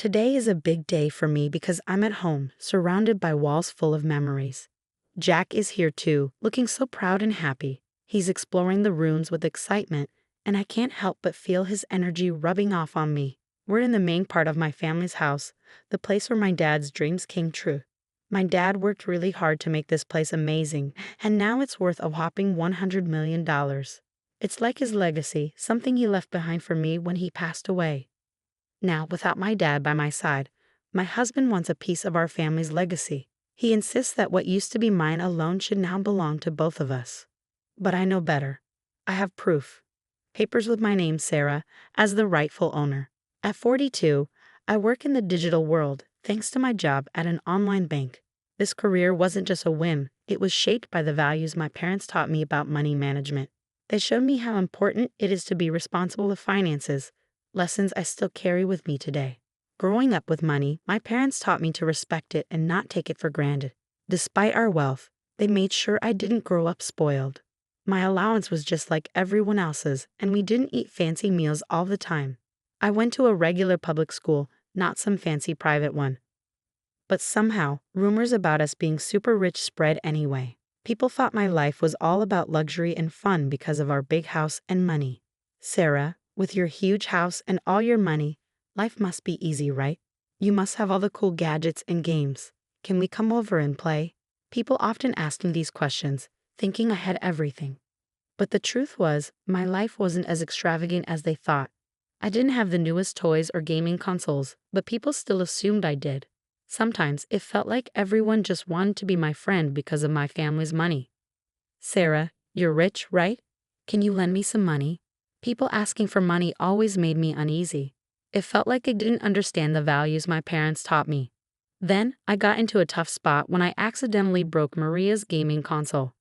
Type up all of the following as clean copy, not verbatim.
Today is a big day for me because I'm at home, surrounded by walls full of memories. Jack is here too, looking so proud and happy. He's exploring the rooms with excitement, and I can't help but feel his energy rubbing off on me. We're in the main part of my family's house, the place where my dad's dreams came true. My dad worked really hard to make this place amazing, and now it's worth a whopping $100 million. It's like his legacy, something he left behind for me when he passed away. Now, without my dad by my side, my husband wants a piece of our family's legacy. He insists that what used to be mine alone should now belong to both of us. But I know better. I have proof. Papers with my name, Sarah, as the rightful owner. At 42, I work in the digital world, thanks to my job at an online bank. This career wasn't just a whim, it was shaped by the values my parents taught me about money management. They showed me how important it is to be responsible with finances, lessons I still carry with me today. Growing up with money, my parents taught me to respect it and not take it for granted. Despite our wealth, they made sure I didn't grow up spoiled. My allowance was just like everyone else's, and we didn't eat fancy meals all the time. I went to a regular public school, not some fancy private one. But somehow, rumors about us being super rich spread anyway. People thought my life was all about luxury and fun because of our big house and money. Sarah, with your huge house and all your money, life must be easy, right? You must have all the cool gadgets and games. Can we come over and play? People often asked me these questions, thinking I had everything. But the truth was, my life wasn't as extravagant as they thought. I didn't have the newest toys or gaming consoles, but people still assumed I did. Sometimes it felt like everyone just wanted to be my friend because of my family's money. Sarah, you're rich, right? Can you lend me some money? People asking for money always made me uneasy. It felt like they didn't understand the values my parents taught me. Then, I got into a tough spot when I accidentally broke Maria's gaming console.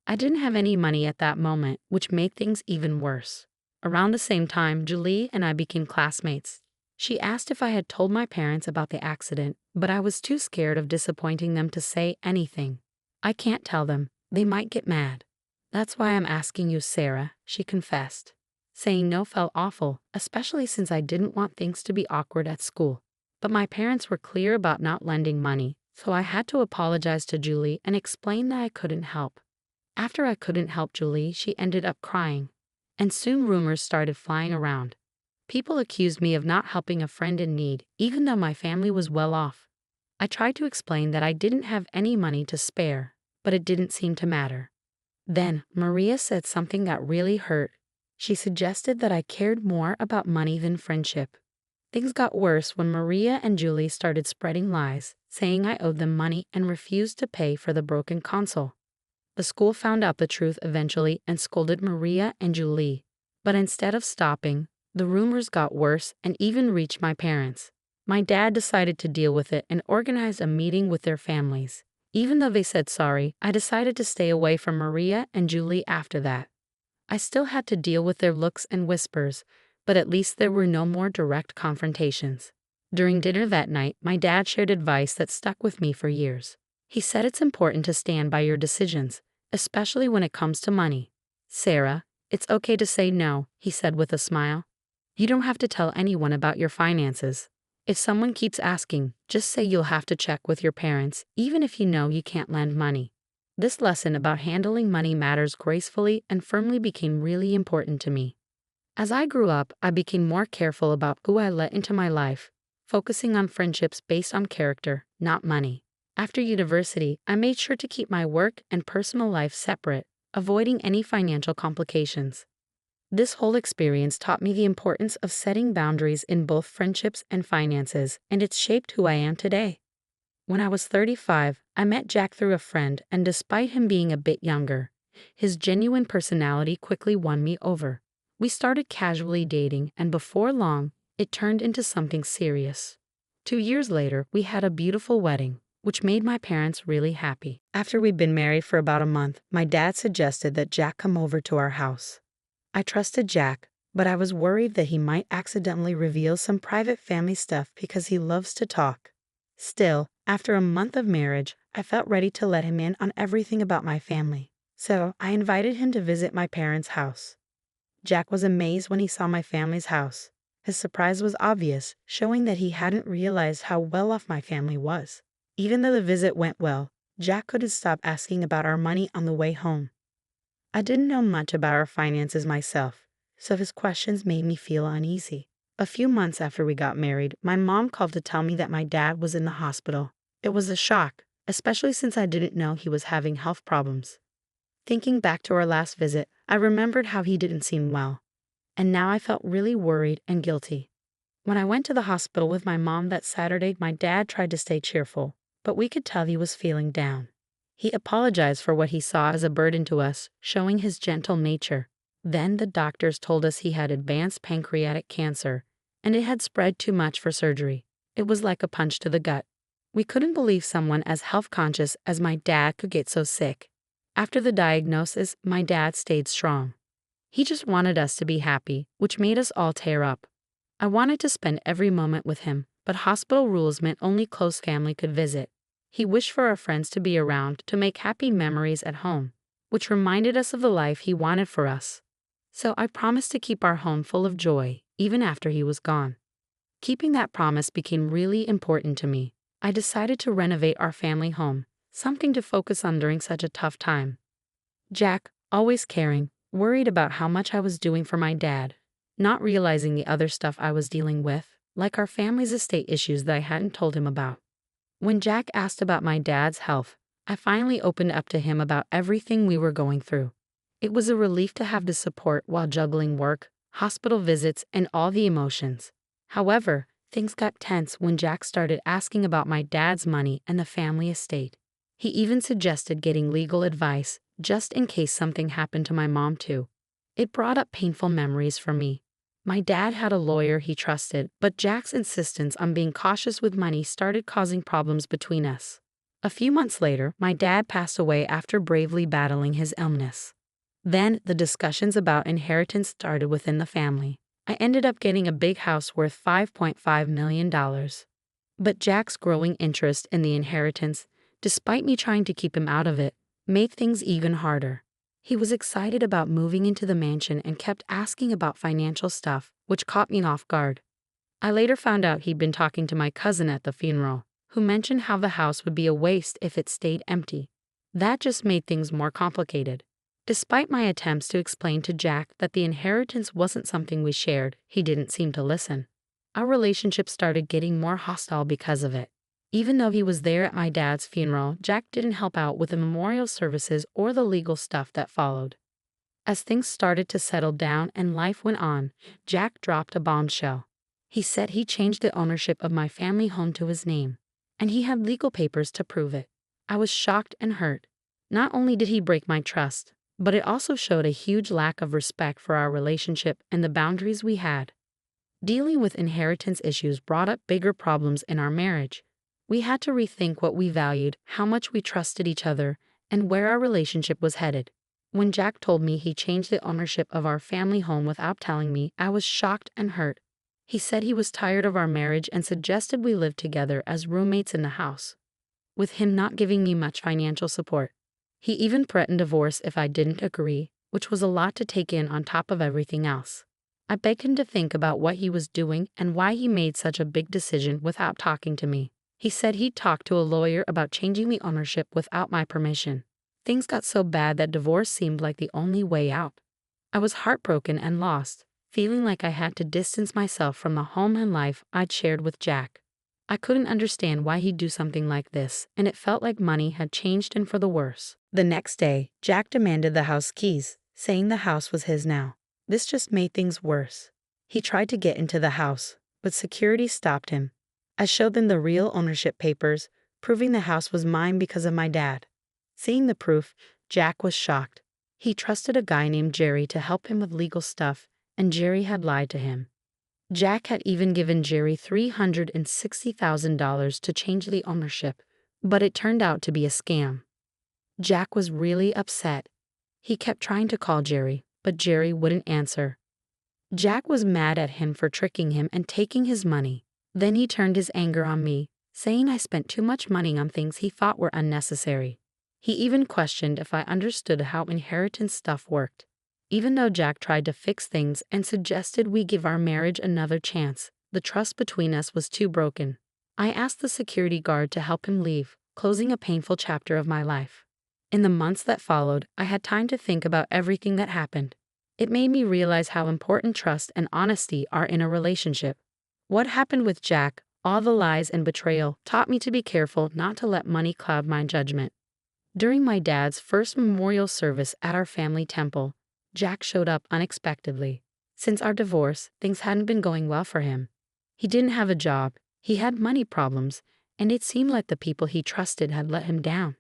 I didn't have any money at that moment, which made things even worse. Around the same time, Julie and I became classmates. She asked if I had told my parents about the accident, but I was too scared of disappointing them to say anything. I can't tell them. They might get mad. That's why I'm asking you, Sarah, she confessed. Saying no felt awful, especially since I didn't want things to be awkward at school. But my parents were clear about not lending money, so I had to apologize to Julie and explain that I couldn't help. After I couldn't help Julie, she ended up crying. And soon rumors started flying around. People accused me of not helping a friend in need, even though my family was well off. I tried to explain that I didn't have any money to spare, but it didn't seem to matter. Then, Maria said something that really hurt. She suggested that I cared more about money than friendship. Things got worse when Maria and Julie started spreading lies, saying I owed them money and refused to pay for the broken console. The school found out the truth eventually and scolded Maria and Julie. But instead of stopping, the rumors got worse and even reached my parents. My dad decided to deal with it and organized a meeting with their families. Even though they said sorry, I decided to stay away from Maria and Julie after that. I still had to deal with their looks and whispers, but at least there were no more direct confrontations. During dinner that night, my dad shared advice that stuck with me for years. He said it's important to stand by your decisions, especially when it comes to money. Sarah, it's okay to say no, he said with a smile. You don't have to tell anyone about your finances. If someone keeps asking, just say you'll have to check with your parents, even if you know you can't lend money. This lesson about handling money matters gracefully and firmly became really important to me. As I grew up, I became more careful about who I let into my life, focusing on friendships based on character, not money. After university, I made sure to keep my work and personal life separate, avoiding any financial complications. This whole experience taught me the importance of setting boundaries in both friendships and finances, and it's shaped who I am today. When I was 35, I met Jack through a friend, and despite him being a bit younger, his genuine personality quickly won me over. We started casually dating, and before long, it turned into something serious. 2 years later, we had a beautiful wedding, which made my parents really happy. After we'd been married for about a month, my dad suggested that Jack come over to our house. I trusted Jack, but I was worried that he might accidentally reveal some private family stuff because he loves to talk. Still, after a month of marriage, I felt ready to let him in on everything about my family. So, I invited him to visit my parents' house. Jack was amazed when he saw my family's house. His surprise was obvious, showing that he hadn't realized how well off my family was. Even though the visit went well, Jack couldn't stop asking about our money on the way home. I didn't know much about our finances myself, so his questions made me feel uneasy. A few months after we got married, my mom called to tell me that my dad was in the hospital. It was a shock, especially since I didn't know he was having health problems. Thinking back to our last visit, I remembered how he didn't seem well, and now I felt really worried and guilty. When I went to the hospital with my mom that Saturday, my dad tried to stay cheerful, but we could tell he was feeling down. He apologized for what he saw as a burden to us, showing his gentle nature. Then the doctors told us he had advanced pancreatic cancer, and it had spread too much for surgery. It was like a punch to the gut. We couldn't believe someone as health-conscious as my dad could get so sick. After the diagnosis, my dad stayed strong. He just wanted us to be happy, which made us all tear up. I wanted to spend every moment with him, but hospital rules meant only close family could visit. He wished for our friends to be around to make happy memories at home, which reminded us of the life he wanted for us. So I promised to keep our home full of joy, even after he was gone. Keeping that promise became really important to me. I decided to renovate our family home, something to focus on during such a tough time. Jack, always caring, worried about how much I was doing for my dad, not realizing the other stuff I was dealing with, like our family's estate issues that I hadn't told him about. When Jack asked about my dad's health, I finally opened up to him about everything we were going through. It was a relief to have the support while juggling work, hospital visits, and all the emotions. However, things got tense when Jack started asking about my dad's money and the family estate. He even suggested getting legal advice, just in case something happened to my mom too. It brought up painful memories for me. My dad had a lawyer he trusted, but Jack's insistence on being cautious with money started causing problems between us. A few months later, my dad passed away after bravely battling his illness. Then, the discussions about inheritance started within the family. I ended up getting a big house worth $5.5 million. But Jack's growing interest in the inheritance, despite me trying to keep him out of it, made things even harder. He was excited about moving into the mansion and kept asking about financial stuff, which caught me off guard. I later found out he'd been talking to my cousin at the funeral, who mentioned how the house would be a waste if it stayed empty. That just made things more complicated. Despite my attempts to explain to Jack that the inheritance wasn't something we shared, he didn't seem to listen. Our relationship started getting more hostile because of it. Even though he was there at my dad's funeral, Jack didn't help out with the memorial services or the legal stuff that followed. As things started to settle down and life went on, Jack dropped a bombshell. He said he changed the ownership of my family home to his name, and he had legal papers to prove it. I was shocked and hurt. Not only did he break my trust, but it also showed a huge lack of respect for our relationship and the boundaries we had. Dealing with inheritance issues brought up bigger problems in our marriage. We had to rethink what we valued, how much we trusted each other, and where our relationship was headed. When Jack told me he changed the ownership of our family home without telling me, I was shocked and hurt. He said he was tired of our marriage and suggested we live together as roommates in the house, with him not giving me much financial support. He even threatened divorce if I didn't agree, which was a lot to take in on top of everything else. I begged him to think about what he was doing and why he made such a big decision without talking to me. He said he'd talked to a lawyer about changing the ownership without my permission. Things got so bad that divorce seemed like the only way out. I was heartbroken and lost, feeling like I had to distance myself from the home and life I'd shared with Jack. I couldn't understand why he'd do something like this, and it felt like money had changed and for the worse. The next day, Jack demanded the house keys, saying the house was his now. This just made things worse. He tried to get into the house, but security stopped him. I showed them the real ownership papers, proving the house was mine because of my dad. Seeing the proof, Jack was shocked. He trusted a guy named Jerry to help him with legal stuff, and Jerry had lied to him. Jack had even given Jerry $360,000 to change the ownership, but it turned out to be a scam. Jack was really upset. He kept trying to call Jerry, but Jerry wouldn't answer. Jack was mad at him for tricking him and taking his money. Then he turned his anger on me, saying I spent too much money on things he thought were unnecessary. He even questioned if I understood how inheritance stuff worked. Even though Jack tried to fix things and suggested we give our marriage another chance, the trust between us was too broken. I asked the security guard to help him leave, closing a painful chapter of my life. In the months that followed, I had time to think about everything that happened. It made me realize how important trust and honesty are in a relationship. What happened with Jack, all the lies and betrayal, taught me to be careful not to let money cloud my judgment. During my dad's first memorial service at our family temple, Jack showed up unexpectedly. Since our divorce, things hadn't been going well for him. He didn't have a job, he had money problems, and it seemed like the people he trusted had let him down.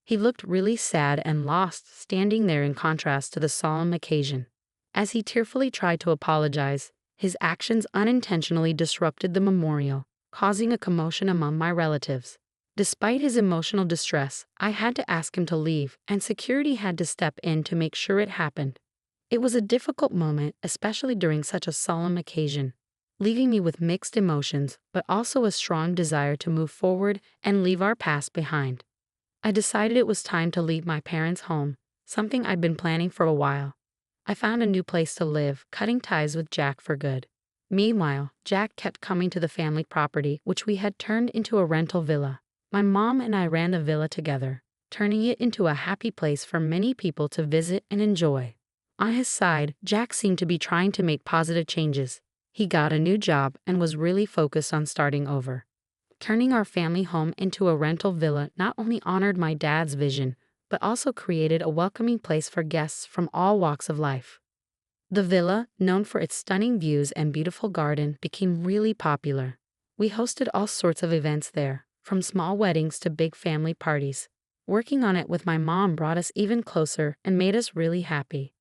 He looked really sad and lost, standing there in contrast to the solemn occasion. As he tearfully tried to apologize, his actions unintentionally disrupted the memorial, causing a commotion among my relatives. Despite his emotional distress, I had to ask him to leave, and security had to step in to make sure it happened. It was a difficult moment, especially during such a solemn occasion, leaving me with mixed emotions, but also a strong desire to move forward and leave our past behind. I decided it was time to leave my parents' home, something I'd been planning for a while. I found a new place to live, cutting ties with Jack for good. Meanwhile, Jack kept coming to the family property, which we had turned into a rental villa. My mom and I ran the villa together, turning it into a happy place for many people to visit and enjoy. On his side, Jack seemed to be trying to make positive changes. He got a new job and was really focused on starting over. Turning our family home into a rental villa not only honored my dad's vision, but also created a welcoming place for guests from all walks of life. The villa, known for its stunning views and beautiful garden, became really popular. We hosted all sorts of events there, from small weddings to big family parties. Working on it with my mom brought us even closer and made us really happy.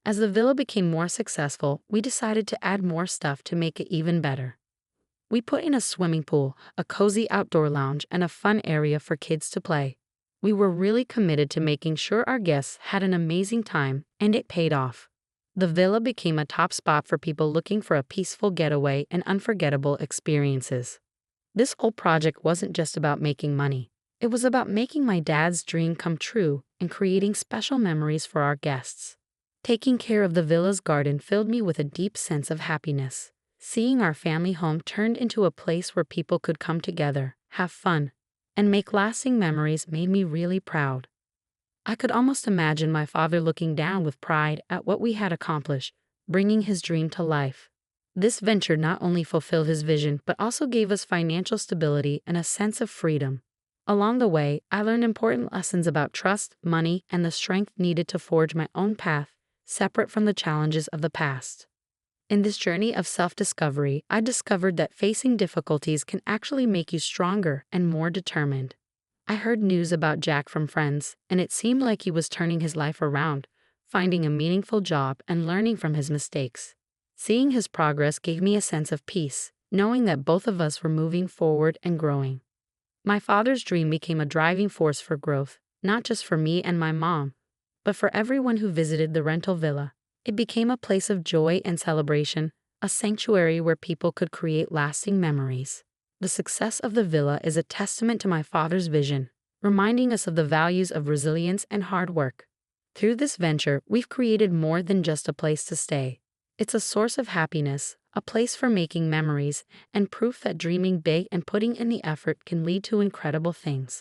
As the villa became more successful, we decided to add more stuff to make it even better. We put in a swimming pool, a cozy outdoor lounge, and a fun area for kids to play. We were really committed to making sure our guests had an amazing time, and it paid off. The villa became a top spot for people looking for a peaceful getaway and unforgettable experiences. This whole project wasn't just about making money. It was about making my dad's dream come true and creating special memories for our guests. Taking care of the villa's garden filled me with a deep sense of happiness. Seeing our family home turned into a place where people could come together, have fun, and make lasting memories made me really proud. I could almost imagine my father looking down with pride at what we had accomplished, bringing his dream to life. This venture not only fulfilled his vision but also gave us financial stability and a sense of freedom. Along the way, I learned important lessons about trust, money, and the strength needed to forge my own path, separate from the challenges of the past. In this journey of self-discovery, I discovered that facing difficulties can actually make you stronger and more determined. I heard news about Jack from friends, and it seemed like he was turning his life around, finding a meaningful job and learning from his mistakes. Seeing his progress gave me a sense of peace, knowing that both of us were moving forward and growing. My father's dream became a driving force for growth, not just for me and my mom, but for everyone who visited the rental villa. It became a place of joy and celebration, a sanctuary where people could create lasting memories. The success of the villa is a testament to my father's vision, reminding us of the values of resilience and hard work. Through this venture, we've created more than just a place to stay. It's a source of happiness, a place for making memories, and proof that dreaming big and putting in the effort can lead to incredible things.